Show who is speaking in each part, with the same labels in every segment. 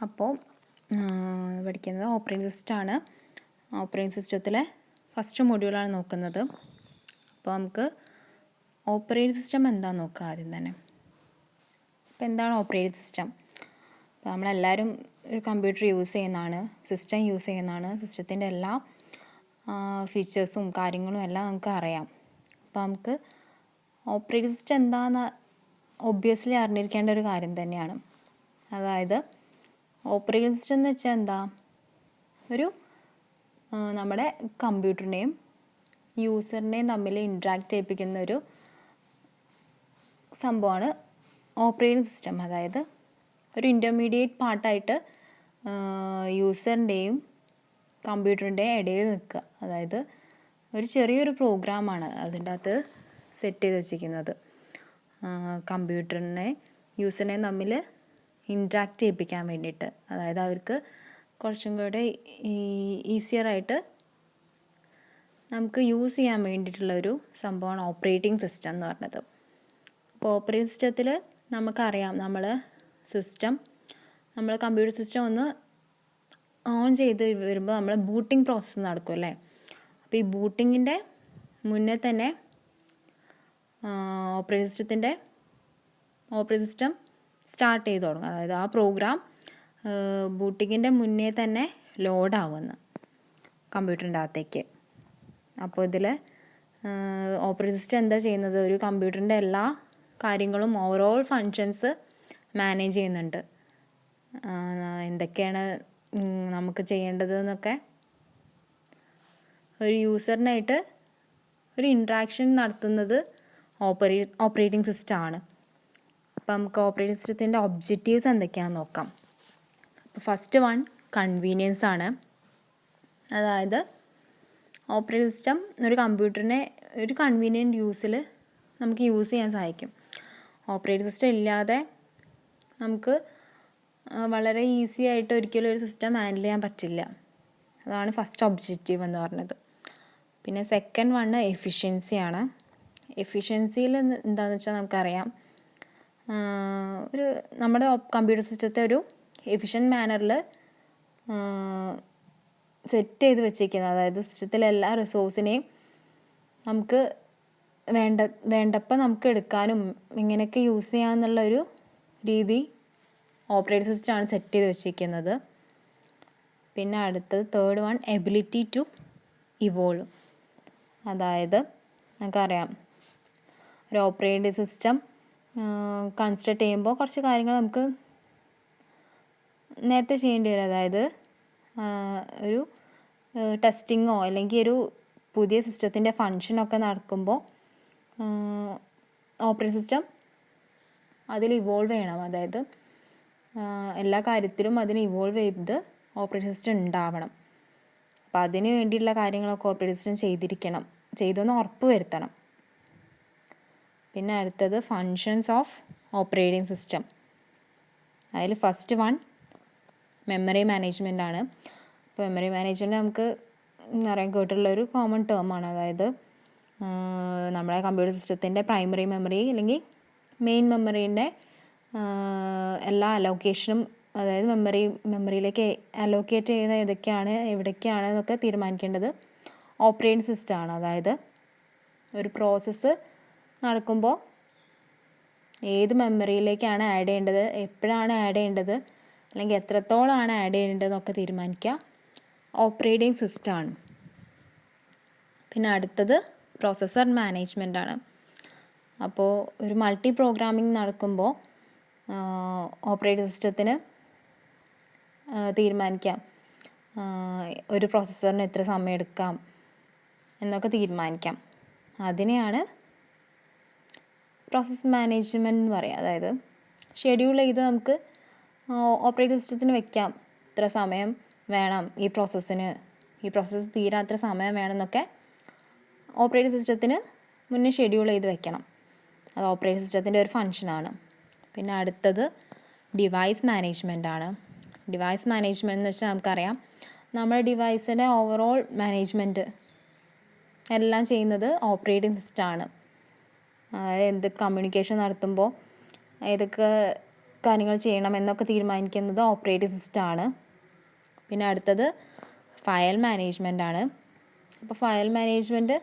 Speaker 1: അപ്പോൾ പഠിക്കുന്നത് ഓപ്പറേറ്റിംഗ് സിസ്റ്റമാണ്. ഓപ്പറേറ്റിംഗ് സിസ്റ്റത്തിലെ ഫസ്റ്റ് മൊഡ്യൂളാണ് നോക്കുന്നത്. അപ്പോൾ നമുക്ക് ഓപ്പറേറ്റിംഗ് സിസ്റ്റം എന്താണെന്ന് നോക്കാം ആദ്യം തന്നെ. അപ്പോൾ എന്താണ് ഓപ്പറേറ്റിംഗ് സിസ്റ്റം? അപ്പോൾ നമ്മളെല്ലാവരും ഒരു കമ്പ്യൂട്ടർ യൂസ് ചെയ്യുന്നതാണ്, സിസ്റ്റം യൂസ് ചെയ്യുന്നതാണ്. സിസ്റ്റത്തിൻ്റെ എല്ലാ ഫീച്ചേഴ്സും കാര്യങ്ങളും എല്ലാം നമുക്ക് അറിയാം. അപ്പോൾ നമുക്ക് ഓപ്പറേറ്റിംഗ് സിസ്റ്റം എന്താണെന്ന് ഒബ്വിയസ്ലി അറിഞ്ഞിരിക്കേണ്ട ഒരു കാര്യം തന്നെയാണ്. അതായത് ഓപ്പറേറ്റിംഗ് സിസ്റ്റം എന്ന് വെച്ചാൽ എന്താ, ഒരു നമ്മുടെ കമ്പ്യൂട്ടറിനെയും യൂസറിനെയും തമ്മിൽ ഇൻട്രാക്ട് ചെയ്യിപ്പിക്കുന്ന ഒരു സംഭവമാണ് ഓപ്പറേറ്റിംഗ് സിസ്റ്റം. അതായത് ഒരു ഇൻ്റർമീഡിയറ്റ് പാർട്ടായിട്ട് യൂസറിൻ്റെയും കമ്പ്യൂട്ടറിൻ്റെയും ഇടയിൽ നിൽക്കുക. അതായത് ഒരു ചെറിയൊരു പ്രോഗ്രാമാണ് അതിൻ്റെ അകത്ത് സെറ്റ് ചെയ്ത് വെച്ചിരിക്കുന്നത്. കമ്പ്യൂട്ടറിനെ യൂസറിനെയും തമ്മിൽ ഇൻട്രാക്ട് ചെയ്യിപ്പിക്കാൻ വേണ്ടിയിട്ട്, അതായത് അവർക്ക് കുറച്ചും കൂടെ ഈസിയറായിട്ട് നമുക്ക് യൂസ് ചെയ്യാൻ വേണ്ടിയിട്ടുള്ളൊരു സംഭവമാണ് ഓപ്പറേറ്റിംഗ് സിസ്റ്റം എന്ന് പറഞ്ഞത്. അപ്പോൾ ഓപ്പറേറ്റിംഗ് സിസ്റ്റത്തിൽ നമുക്കറിയാം, നമ്മൾ കമ്പ്യൂട്ടർ സിസ്റ്റം ഒന്ന് ഓൺ ചെയ്ത് വരുമ്പോൾ നമ്മൾ ബൂട്ടിംഗ് പ്രോസസ്സ് നടക്കും അല്ലേ. അപ്പോൾ ഈ ബൂട്ടിങ്ങിൻ്റെ മുന്നേ തന്നെ ഓപ്പറേറ്റിംഗ് സിസ്റ്റം സ്റ്റാർട്ട് ചെയ്ത് തുടങ്ങും. അതായത് ആ പ്രോഗ്രാം ബൂട്ടിങ്ങിൻ്റെ മുന്നേ തന്നെ ലോഡാവുമെന്ന് കമ്പ്യൂട്ടറിൻ്റെ അകത്തേക്ക്. അപ്പോൾ ഇതിൽ ഓപ്പറേറ്റിംഗ് സിസ്റ്റം എന്താ ചെയ്യുന്നത്, ഒരു കമ്പ്യൂട്ടറിൻ്റെ എല്ലാ കാര്യങ്ങളും ഓവറോൾ ഫങ്ഷൻസ് മാനേജ് ചെയ്യുന്നുണ്ട്. എന്തൊക്കെയാണ് നമുക്ക് ചെയ്യേണ്ടത് എന്നൊക്കെ ഒരു യൂസറിനായിട്ട് ഒരു ഇൻട്രാക്ഷൻ നടത്തുന്നത് ഓപ്പറേറ്റിംഗ് സിസ്റ്റമാണ്. അപ്പോൾ നമുക്ക് ഓപ്പറേറ്റിംഗ് സിസ്റ്റത്തിൻ്റെ ഒബ്ജക്റ്റീവ്സ് എന്തൊക്കെയാണെന്ന് നോക്കാം. അപ്പോൾ ഫസ്റ്റ് വൺ കൺവീനിയൻസ് ആണ്. അതായത് ഓപ്പറേറ്റിംഗ് സിസ്റ്റം ഒരു കമ്പ്യൂട്ടറിനെ ഒരു കൺവീനിയൻറ്റ് യൂസിൽ നമുക്ക് യൂസ് ചെയ്യാൻ സഹായിക്കും. ഓപ്പറേറ്റിംഗ് സിസ്റ്റം ഇല്ലാതെ നമുക്ക് വളരെ ഈസി ആയിട്ട് ഒരിക്കലും ഒരു സിസ്റ്റം ഹാൻഡിൽ ചെയ്യാൻ പറ്റില്ല. അതാണ് ഫസ്റ്റ് ഒബ്ജക്റ്റീവ് എന്ന് പറഞ്ഞത്. പിന്നെ സെക്കൻഡ് വണ്ണ് എഫിഷ്യൻസിയാണ്. എഫിഷ്യൻസിയിൽ എന്താണെന്ന് വെച്ചാൽ നമുക്കറിയാം, നമ്മുടെ കമ്പ്യൂട്ടർ സിസ്റ്റത്തെ ഒരു എഫിഷ്യൻറ്റ് മാനറിൽ സെറ്റ് ചെയ്ത് വെച്ചിരിക്കുന്നത്. അതായത് സിസ്റ്റത്തിലെ എല്ലാ റിസോഴ്സിനെയും നമുക്ക് വേണ്ടപ്പോൾ നമുക്ക് എടുക്കാനും ഇങ്ങനെയൊക്കെ യൂസ് ചെയ്യാമെന്നുള്ളൊരു രീതി ഓപ്പറേറ്റിംഗ് സിസ്റ്റമാണ് സെറ്റ് ചെയ്ത് വെച്ചിരിക്കുന്നത്. പിന്നെ അടുത്തത് third one ability to evolve. അതായത് നമുക്കറിയാം, ഒരു ഓപ്പറേറ്റിംഗ് സിസ്റ്റം കൺസ്ട്രക്ട് ചെയ്യുമ്പോൾ കുറച്ച് കാര്യങ്ങൾ നമുക്ക് നേരത്തെ ചെയ്യേണ്ടി വരും. അതായത് ഒരു ടെസ്റ്റിങ്ങോ അല്ലെങ്കിൽ ഒരു പുതിയ സിസ്റ്റത്തിൻ്റെ ഫങ്ഷനൊക്കെ നടക്കുമ്പോൾ ഓപ്പറേറ്റിംഗ് സിസ്റ്റം അതിൽ ഇവോൾവ് ചെയ്യണം. അതായത് എല്ലാ കാര്യത്തിലും അതിന് ഇവോൾവ് ചെയ്ത് ഓപ്പറേറ്റിംഗ് സിസ്റ്റം ഉണ്ടാവണം. അപ്പോൾ അതിന് വേണ്ടിയുള്ള കാര്യങ്ങളൊക്കെ ഓപ്പറേറ്റിംഗ് സിസ്റ്റം ചെയ്തെന്ന് ഉറപ്പ് വരുത്തണം. പിന്നെ അടുത്തത് ഫങ്ഷൻസ് ഓഫ് ഓപ്പറേറ്റിംഗ് സിസ്റ്റം. അതിൽ ഫസ്റ്റ് വൺ മെമ്മറി മാനേജ്മെൻ്റ് ആണ്. അപ്പോൾ മെമ്മറി മാനേജ്മെൻറ്റ് നമുക്ക് അറിയാൻ കേട്ടുള്ളൊരു കോമൺ ടേമാണ്. അതായത് നമ്മുടെ കമ്പ്യൂട്ടർ സിസ്റ്റത്തിൻ്റെ പ്രൈമറി മെമ്മറി അല്ലെങ്കിൽ മെയിൻ മെമ്മറീൻ്റെ എല്ലാ അലോക്കേഷനും, അതായത് മെമ്മറിയിലേക്ക് അലോക്കേറ്റ് ചെയ്യുന്ന എവിടേക്കാണ് എന്നൊക്കെ തീരുമാനിക്കേണ്ടത് ഓപ്പറേറ്റിംഗ് സിസ്റ്റമാണ്. അതായത് ഒരു പ്രോസസ്സ് നടക്കുമ്പോൾ ഏത് മെമ്മറിയിലേക്കാണ് ആഡ് ചെയ്യേണ്ടത്, എപ്പോഴാണ് ആഡ് ചെയ്യേണ്ടത്, അല്ലെങ്കിൽ എത്രത്തോളമാണ് ആഡ് ചെയ്യേണ്ടതെന്നൊക്കെ തീരുമാനിക്കുക ഓപ്പറേറ്റിംഗ് സിസ്റ്റമാണ്. പിന്നെ അടുത്തത് പ്രോസസ്സർ മാനേജ്മെൻ്റ് ആണ്. അപ്പോൾ ഒരു മൾട്ടി പ്രോഗ്രാമിംഗ് നടക്കുമ്പോൾ ഓപ്പറേറ്റിംഗ് സിസ്റ്റത്തിന് തീരുമാനിക്കാം ഒരു പ്രോസസ്സറിന് എത്ര സമയം എടുക്കാം എന്നൊക്കെ തീരുമാനിക്കാം. അതിനെയാണ് പ്രോസസ്സ് മാനേജ്മെൻറ്റ് എന്ന് പറയുക. അതായത് ഷെഡ്യൂൾ ചെയ്ത് നമുക്ക് ഓപ്പറേറ്റിംഗ് സിസ്റ്റത്തിന് വെക്കാം, ഇത്ര സമയം വേണം ഈ പ്രോസസ്സ് തീരാൻ അത്ര സമയം വേണമെന്നൊക്കെ ഓപ്പറേറ്റിംഗ് സിസ്റ്റത്തിന് മുന്നേ ഷെഡ്യൂൾ ചെയ്ത് വെക്കണം. അത് ഓപ്പറേറ്റിംഗ് സിസ്റ്റത്തിൻ്റെ ഒരു ഫങ്ഷനാണ്. പിന്നെ അടുത്തത് ഡിവൈസ് മാനേജ്മെൻ്റ് ആണ്. ഡിവൈസ് മാനേജ്മെൻറ്റ് എന്ന് വെച്ചാൽ നമുക്കറിയാം, നമ്മുടെ ഡിവൈസിൻ്റെ ഓവറോൾ മാനേജ്മെൻറ്റ് എല്ലാം ചെയ്യുന്നത് ഓപ്പറേറ്റിംഗ് സിസ്റ്റമാണ്. അതായത് എന്ത് കമ്മ്യൂണിക്കേഷൻ നടത്തുമ്പോൾ ഏതൊക്കെ കാര്യങ്ങൾ ചെയ്യണം എന്നൊക്കെ തീരുമാനിക്കുന്നത് ഓപ്പറേറ്റിംഗ് സിസ്റ്റമാണ്. പിന്നെ അടുത്തത് ഫയൽ മാനേജ്മെൻ്റ് ആണ്. അപ്പോൾ ഫയൽ മാനേജ്മെൻറ്റ്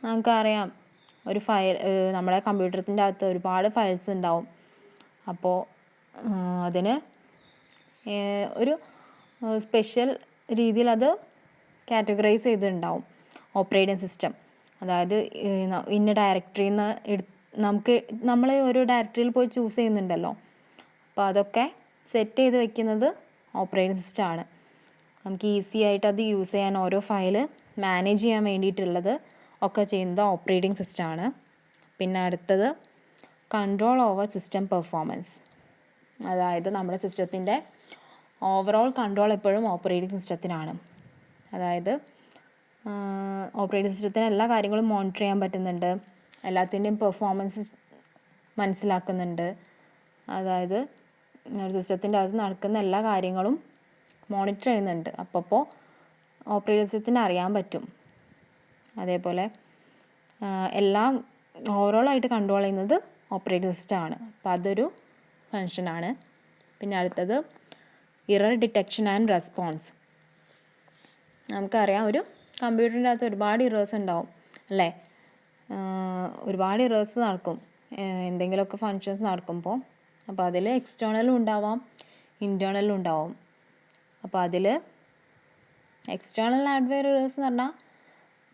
Speaker 1: നമുക്കറിയാം, ഒരു ഫയൽ നമ്മുടെ കമ്പ്യൂട്ടറിൻ്റെ അകത്ത് ഒരുപാട് ഫയൽസ് ഉണ്ടാവും. അപ്പോൾ അതിന് ഒരു സ്പെഷ്യൽ രീതിയിൽ അത് കാറ്റഗറൈസ് ചെയ്തിട്ടുണ്ടാവും ഓപ്പറേറ്റിംഗ് സിസ്റ്റം. അതായത് ഇന്ന ഡയറക്ടറിയിൽ നിന്ന് നമ്മൾ ഒരു ഡയറക്ടറിയിൽ പോയി ചൂസ് ചെയ്യുന്നുണ്ടല്ലോ, അപ്പോൾ അതൊക്കെ സെറ്റ് ചെയ്ത് വെക്കുന്നത് ഓപ്പറേറ്റിംഗ് സിസ്റ്റമാണ്. നമുക്ക് ഈസി ആയിട്ട് അത് യൂസ് ചെയ്യാൻ, ഓരോ ഫയൽ മാനേജ് ചെയ്യാൻ വേണ്ടിയിട്ടുള്ളത് ഒക്കെ ചെയ്യുന്നത് ഓപ്പറേറ്റിംഗ് സിസ്റ്റമാണ്. പിന്നെ അടുത്തത് കൺട്രോൾ ഓവർ സിസ്റ്റം പെർഫോമൻസ്. അതായത് നമ്മുടെ സിസ്റ്റത്തിൻ്റെ ഓവറോൾ കൺട്രോൾ എപ്പോഴും ഓപ്പറേറ്റിംഗ് സിസ്റ്റത്തിനാണ്. അതായത് ഓപ്പറേറ്റിംഗ് സിസ്റ്റത്തിന് എല്ലാ കാര്യങ്ങളും മോണിറ്റർ ചെയ്യാൻ പറ്റുന്നുണ്ട്, എല്ലാത്തിൻ്റെയും പെർഫോമൻസ് മനസ്സിലാക്കുന്നുണ്ട്. അതായത് സിസ്റ്റത്തിൻ്റെ അകത്ത് നടക്കുന്ന എല്ലാ കാര്യങ്ങളും മോണിറ്റർ ചെയ്യുന്നുണ്ട്. അപ്പോൾ ഓപ്പറേറ്റിംഗ് സിസ്റ്റത്തിന് അറിയാൻ പറ്റും. അതേപോലെ എല്ലാം ഓവറോളായിട്ട് കൺട്രോൾ ചെയ്യുന്നത് ഓപ്പറേറ്റിംഗ് സിസ്റ്റമാണ്. അപ്പോൾ അതൊരു ഫങ്ഷനാണ്. പിന്നെ അടുത്തത് ഇറർ ഡിറ്റക്ഷൻ ആൻഡ് റെസ്പോൺസ്. നമുക്കറിയാം, ഒരു കമ്പ്യൂട്ടറിൻ്റെ അകത്ത് ഒരുപാട് ഇറേഴ്സ് ഉണ്ടാവും അല്ലേ? ഒരുപാട് ഇറേഴ്സ് നടക്കും എന്തെങ്കിലുമൊക്കെ ഫങ്ഷൻസ് നടക്കുമ്പോൾ. അപ്പോൾ അതിൽ എക്സ്റ്റേണലും ഉണ്ടാവാം, ഇൻറ്റേർണലും ഉണ്ടാവും. അപ്പോൾ അതിൽ എക്സ്റ്റേണൽ ഹാർഡ്വെയർ ഇറേഴ്സ് എന്ന് പറഞ്ഞാൽ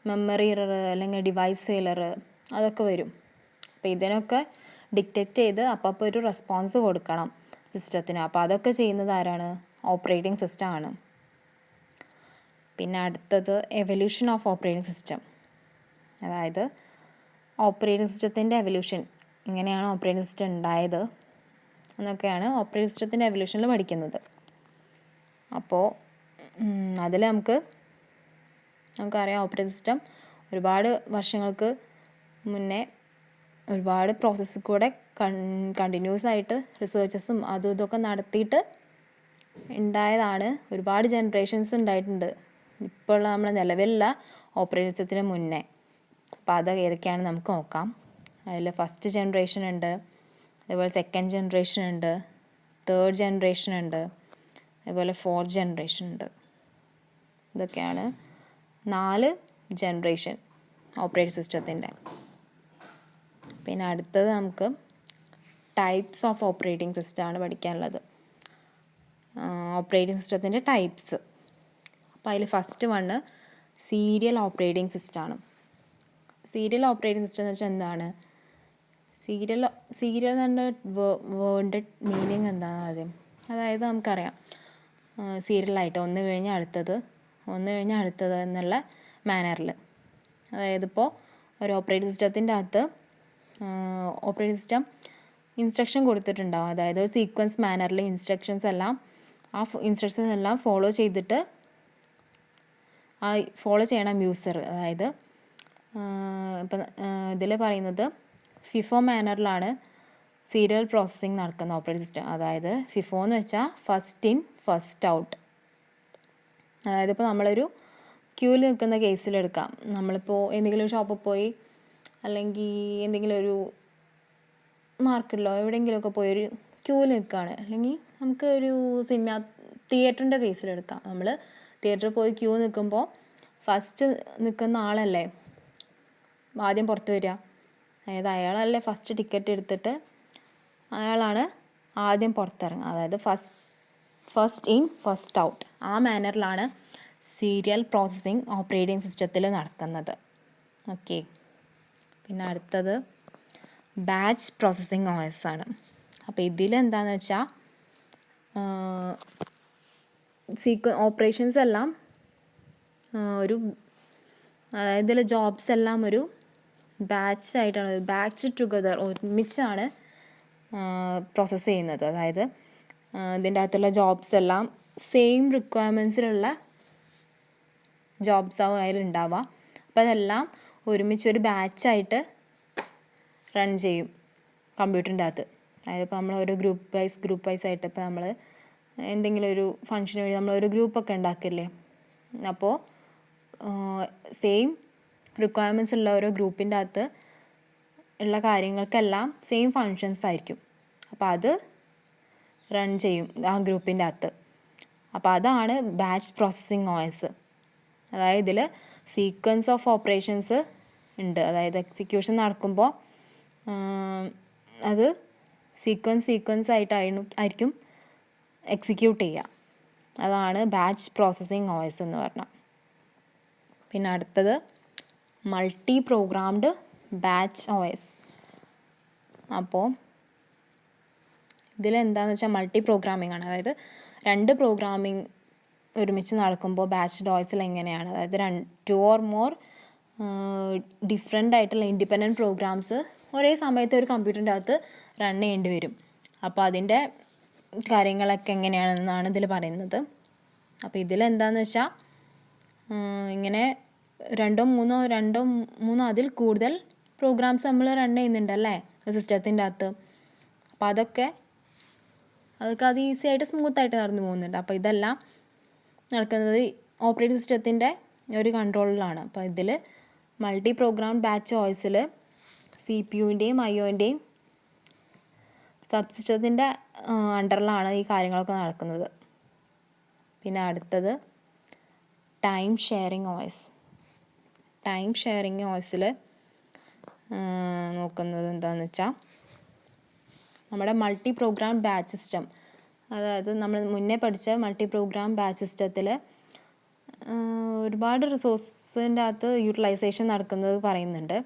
Speaker 1: മെമ്മറി ഇറർ അല്ലെങ്കിൽ ഡിവൈസ് ഫെയിലർ അതൊക്കെ വരും. അപ്പോൾ ഇതിനൊക്കെ ഡിറ്റക്റ്റ് ചെയ്ത് അപ്പോൾ ഒരു റെസ്പോൺസ് കൊടുക്കണം സിസ്റ്റത്തിന്. അപ്പോൾ അതൊക്കെ ചെയ്യുന്നത് ആരാണ്? ഓപ്പറേറ്റിംഗ് സിസ്റ്റം ആണ്. പിന്നെ അടുത്തത് എവല്യൂഷൻ ഓഫ് ഓപ്പറേറ്റിംഗ് സിസ്റ്റം. അതായത് ഓപ്പറേറ്റിംഗ് സിസ്റ്റത്തിൻ്റെ എവല്യൂഷൻ, എങ്ങനെയാണ് ഓപ്പറേറ്റിംഗ് സിസ്റ്റം ഉണ്ടായത് എന്നൊക്കെയാണ് ഓപ്പറേറ്റിംഗ് സിസ്റ്റത്തിൻ്റെ എവല്യൂഷനിൽ പഠിക്കുന്നത്. അപ്പോൾ അതിൽ നമുക്കറിയാം, ഓപ്പറേറ്റിംഗ് സിസ്റ്റം ഒരുപാട് വർഷങ്ങൾക്ക് മുന്നേ ഒരുപാട് പ്രോസസ്സിൽ കൂടെ കണ്ടിന്യൂസ് ആയിട്ട് റിസർച്ചസും അതും ഇതൊക്കെ നടത്തിയിട്ട് ഉണ്ടായതാണ്. ഒരുപാട് ജനറേഷൻസ് ഉണ്ടായിട്ടുണ്ട് ഇപ്പോൾ നമ്മൾ നിലവിലുള്ള ഓപ്പറേറ്റിംഗ് സിസ്റ്റത്തിന് മുന്നേ. അപ്പോൾ അത് ഏതൊക്കെയാണെന്ന് നമുക്ക് നോക്കാം. അതിൽ ഫസ്റ്റ് ജനറേഷൻ ഉണ്ട്, അതേപോലെ സെക്കൻഡ് ജനറേഷൻ ഉണ്ട്, തേർഡ് ജനറേഷൻ ഉണ്ട്, അതേപോലെ ഫോർത്ത് ജനറേഷൻ ഉണ്ട്. ഇതൊക്കെയാണ് 4 ജനറേഷൻ ഓപ്പറേറ്റിംഗ് സിസ്റ്റത്തിൻ്റെ. പിന്നെ അടുത്തത് നമുക്ക് ടൈപ്സ് ഓഫ് ഓപ്പറേറ്റിംഗ് സിസ്റ്റമാണ് പഠിക്കാനുള്ളത്. ഓപ്പറേറ്റിംഗ് സിസ്റ്റത്തിൻ്റെ ടൈപ്സ്. അപ്പോൾ അതിൽ ഫസ്റ്റ് വണ്ണ് സീരിയൽ ഓപ്പറേറ്റിംഗ് സിസ്റ്റമാണ്. സീരിയൽ ഓപ്പറേറ്റിംഗ് സിസ്റ്റം എന്ന് വെച്ചാൽ എന്താണ്? സീരിയൽ എന്ന് പറഞ്ഞ വേർഡിൻ്റെ മീനിങ് എന്താണ് ആദ്യം? അതായത് നമുക്കറിയാം, സീരിയലായിട്ട് ഒന്ന് കഴിഞ്ഞ് അടുത്തത് എന്നുള്ള മാനറിൽ. അതായത് ഇപ്പോൾ ഒരു ഓപ്പറേറ്റിംഗ് സിസ്റ്റത്തിൻ്റെ അകത്ത് ഓപ്പറേറ്റിംഗ് സിസ്റ്റം ഇൻസ്ട്രക്ഷൻ കൊടുത്തിട്ടുണ്ടാവും. അതായത് ഒരു സീക്വൻസ് മാനറിൽ ഇൻസ്ട്രക്ഷൻസ് എല്ലാം ഫോളോ ചെയ്തിട്ട് ഫോളോ ചെയ്യണം യൂസർ. അതായത് ഇപ്പം ഇതിൽ പറയുന്നത് ഫിഫോ മാനറിലാണ് സീരിയൽ പ്രോസസ്സിങ് നടക്കുന്ന ഓപ്പറേറ്റിംഗ് സിസ്റ്റം. അതായത് ഫിഫോ എന്ന് വെച്ചാൽ ഫസ്റ്റ് ഇൻ ഫസ്റ്റ് ഔട്ട്. അതായത് ഇപ്പോൾ നമ്മളൊരു ക്യൂവിൽ നിൽക്കുന്ന കേസിലെടുക്കാം. നമ്മളിപ്പോൾ എന്തെങ്കിലും ഒരു ഷോപ്പിൽ പോയി, അല്ലെങ്കിൽ എന്തെങ്കിലും ഒരു മാർക്കറ്റിലോ എവിടെയെങ്കിലുമൊക്കെ പോയി ഒരു ക്യൂവിൽ നിൽക്കുകയാണ്. അല്ലെങ്കിൽ നമുക്ക് ഒരു സിനിമ തിയേറ്ററിൻ്റെ കേസിലെടുക്കാം. നമ്മൾ തിയേറ്ററിൽ പോയി ക്യൂ നിൽക്കുമ്പോൾ ഫസ്റ്റ് നിൽക്കുന്ന ആളല്ലേ ആദ്യം പുറത്ത് വരിക. അതായത് അയാളല്ലേ ഫസ്റ്റ് ടിക്കറ്റ് എടുത്തിട്ട് അയാളാണ് ആദ്യം പുറത്തിറങ്ങുക. അതായത് ഫസ്റ്റ് ഇൻ ഫസ്റ്റ് ഔട്ട്. ആ മാനറിലാണ് സീരിയൽ പ്രോസസ്സിങ് ഓപ്പറേറ്റിംഗ് സിസ്റ്റത്തിൽ നടക്കുന്നത്. ഓക്കെ. പിന്നെ അടുത്തത് ബാച്ച് പ്രോസസ്സിങ് OS ആണ്. അപ്പോൾ ഇതിലെന്താണെന്ന് വെച്ചാൽ ഓപ്പറേഷൻസ് എല്ലാം അതായത് ഇതിലെ ജോബ്സ് എല്ലാം ഒരു ബാച്ച് ടുഗദർ ഒരുമിച്ചാണ് പ്രോസസ്സ് ചെയ്യുന്നത്. അതായത് ഇതിൻ്റെ അകത്തുള്ള ജോബ്സ് എല്ലാം സെയിം റിക്വയർമെൻറ്റ്സിലുള്ള ജോബ്സാവും അതിലുണ്ടാവുക. അപ്പോൾ അതെല്ലാം ഒരുമിച്ച് ഒരു ബാച്ചായിട്ട് റൺ ചെയ്യും കമ്പ്യൂട്ടറിൻ്റെ അകത്ത്. അതായത് ഇപ്പോൾ നമ്മൾ ഒരു ഗ്രൂപ്പ് വൈസ് ആയിട്ട് ഇപ്പോൾ നമ്മൾ എന്തെങ്കിലും ഒരു ഫംഗ്ഷന് വേണ്ടി നമ്മളൊരു ഗ്രൂപ്പൊക്കെ ഉണ്ടാക്കില്ലേ, അപ്പോൾ സെയിം റിക്വയർമെൻറ്റ്സ് ഉള്ള ഓരോ ഗ്രൂപ്പിൻ്റെ അകത്ത് ഉള്ള കാര്യങ്ങൾക്കെല്ലാം സെയിം ഫങ്ഷൻസ് ആയിരിക്കും. അപ്പോൾ അത് റൺ ചെയ്യും ആ ഗ്രൂപ്പിൻ്റെ അകത്ത്. അപ്പോൾ അതാണ് ബാച്ച് പ്രോസസ്സിംഗ് OS. അതായത് ഇതിൽ സീക്വൻസ് ഓഫ് ഓപ്പറേഷൻസ് ഉണ്ട്. അതായത് എക്സിക്യൂഷൻ നടക്കുമ്പോൾ അത് സീക്വൻസ് ആയിരിക്കും എക്സിക്യൂട്ട് ചെയ്യുക. അതാണ് ബാച്ച് പ്രോസസ്സിംഗ് OS എന്ന് പറഞ്ഞാൽ. പിന്നെ അടുത്തത് മൾട്ടി പ്രോഗ്രാംഡ് ബാച്ച് OS. അപ്പോൾ ഇതിലെന്താണെന്ന് വെച്ചാൽ മൾട്ടി പ്രോഗ്രാമിംഗ് ആണ്. അതായത് 2 പ്രോഗ്രാമിംഗ് ഒരുമിച്ച് നടക്കുമ്പോൾ ബാച്ച്ഡ് OSൽ എങ്ങനെയാണ്, അതായത് 2 or more ഡിഫറെൻ്റ് ആയിട്ടുള്ള ഇൻഡിപെൻഡൻറ്റ് പ്രോഗ്രാംസ് ഒരേ സമയത്ത് ഒരു കമ്പ്യൂട്ടറിൻ്റെ അകത്ത് റൺ ചെയ്യേണ്ടി വരും. അപ്പോൾ അതിൻ്റെ കാര്യങ്ങളൊക്കെ എങ്ങനെയാണെന്നാണ് ഇതിൽ പറയുന്നത്. അപ്പോൾ ഇതിലെന്താണെന്ന് വെച്ചാൽ ഇങ്ങനെ 2 3 അതിൽ കൂടുതൽ പ്രോഗ്രാംസ് നമ്മൾ റൺ ചെയ്യുന്നുണ്ടല്ലേ സിസ്റ്റത്തിൻ്റെ അകത്ത്. അപ്പോൾ അതൊക്കെ അത് ഈസി ആയിട്ട് സ്മൂത്തായിട്ട് നടന്നു പോകുന്നുണ്ട്. അപ്പോൾ ഇതെല്ലാം നടക്കുന്നത് ഓപ്പറേറ്റിംഗ് സിസ്റ്റത്തിൻ്റെ ഒരു കൺട്രോളിലാണ്. അപ്പോൾ ഇതിൽ മൾട്ടി പ്രോഗ്രാം ബാച്ച് OSൽ CPUവിൻ്റെയും IOൻ്റെയും സബ് സിസ്റ്റത്തിൻ്റെ അണ്ടറിലാണ് ഈ കാര്യങ്ങളൊക്കെ നടക്കുന്നത്. പിന്നെ അടുത്തത് time sharing OS. Time sharing OSൽ നോക്കുന്നത് എന്താണെന്ന് വെച്ചാൽ നമ്മുടെ മൾട്ടി പ്രോഗ്രാം ബാച്ച് സിസ്റ്റം, അതായത് നമ്മൾ മുന്നേ പഠിച്ച മൾട്ടി പ്രോഗ്രാം ബാച്ച് സിസ്റ്റത്തിൽ ഒരുപാട് റിസോഴ്സിൻ്റെ അകത്ത് യൂട്ടിലൈസേഷൻ നടക്കുന്നത് പറയുന്നുണ്ട്.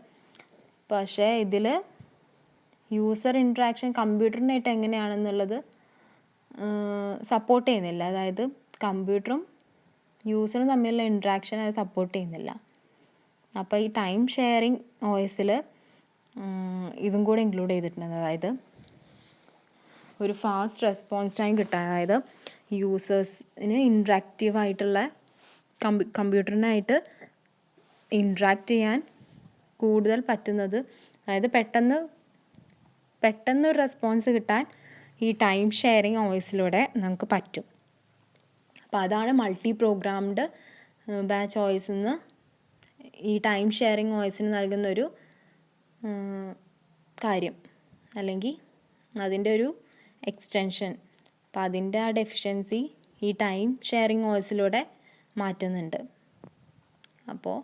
Speaker 1: പക്ഷേ ഇതിൽ യൂസർ ഇൻട്രാക്ഷൻ കമ്പ്യൂട്ടറിനായിട്ട് എങ്ങനെയാണെന്നുള്ളത് സപ്പോർട്ട് ചെയ്യുന്നില്ല. അതായത് കമ്പ്യൂട്ടറും യൂസറും തമ്മിലുള്ള ഇൻട്രാക്ഷൻ അത് സപ്പോർട്ട് ചെയ്യുന്നില്ല. അപ്പോൾ ഈ ടൈം ഷെയറിങ് OSൽ ഇതും കൂടെ ഇൻക്ലൂഡ് ചെയ്തിട്ടുണ്ട്. അതായത് ഒരു ഫാസ്റ്റ് റെസ്പോൺസ് ടൈം കിട്ടാൻ, അതായത് യൂസേഴ്സിന് ഇൻട്രാക്റ്റീവ് ആയിട്ടുള്ള കമ്പ്യൂട്ടറിനായിട്ട് ഇൻട്രാക്റ്റ് ചെയ്യാൻ കൂടുതൽ പറ്റുന്നത്, അതായത് പെട്ടെന്ന് ഒരു റെസ്പോൺസ് കിട്ടാൻ ഈ ടൈം ഷെയറിങ് OSലൂടെ നമുക്ക് പറ്റും. അപ്പോൾ അതാണ് മൾട്ടി പ്രോഗ്രാംഡ് ബാച്ച് OS എന്ന് ഈ ടൈം ഷെയറിങ് OSന് നൽകുന്നൊരു കാര്യം, അല്ലെങ്കിൽ അതിൻ്റെ ഒരു എക്സ്റ്റൻഷൻ. അപ്പോൾ അതിൻ്റെ ആ ഡെഫിഷ്യൻസി ഈ ടൈം ഷെയറിങ് OSലൂടെ മാറ്റുന്നുണ്ട്. അപ്പോൾ